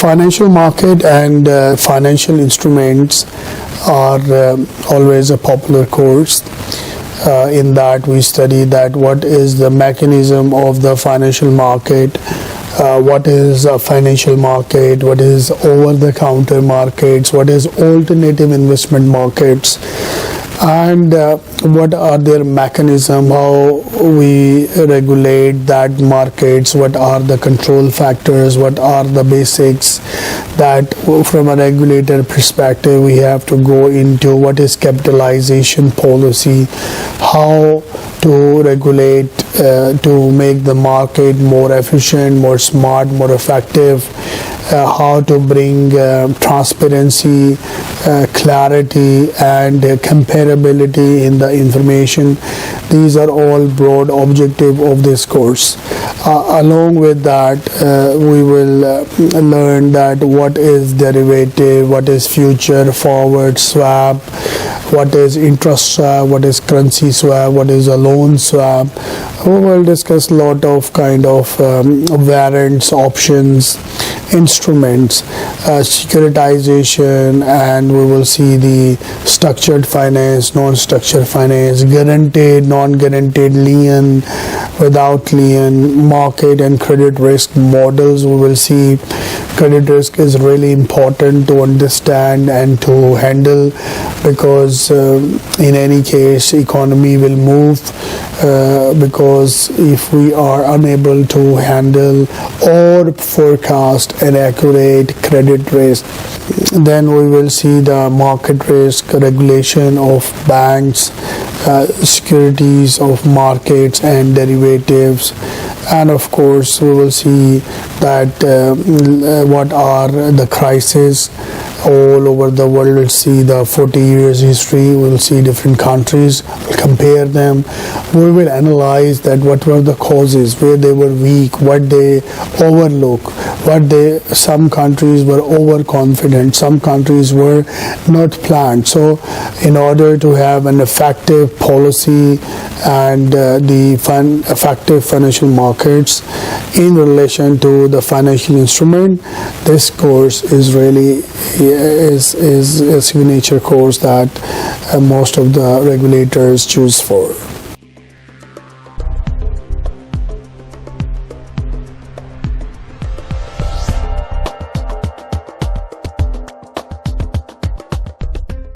Financial market and financial instruments are always a popular course. In that we study that what is the mechanism of the financial market, what is a financial market, what is over-the-counter markets, what is alternative investment markets, and what are their mechanism, how we regulate that markets, what are the control factors, what are the basics that from a regulator perspective we have to go into, what is capitalization policy, how to regulate to make the market more efficient, more smart, more effective, how to bring transparency, clarity and comparability in the information. These are all broad objective of this course. Along with that, we will learn that what is derivative, what is future forward swap, what is interest swap, what is currency swap, what is a loan swap. We will discuss a lot of kind of warrants, options, instruments, securitization, and we will see the structured finance, non-structured finance, guaranteed, non-guaranteed, lien, without lien, market and credit risk models. We will see credit risk is really important to understand and to handle, because in any case economy will move, because if we are unable to handle or forecast an accurate credit risk, then we will see the market risk, regulation of banks, securities of markets and derivatives, and of course we will see that what are the crises all over the world. We'll see the 40 years history, we'll see different countries, we'll compare them, we will analyze that what were the causes, where they were weak, what they overlook, some countries were overconfident, some countries were not planned. So in order to have an effective policy and effective financial markets in relation to the financial instrument, this course is really is a signature course that most of the regulators choose for.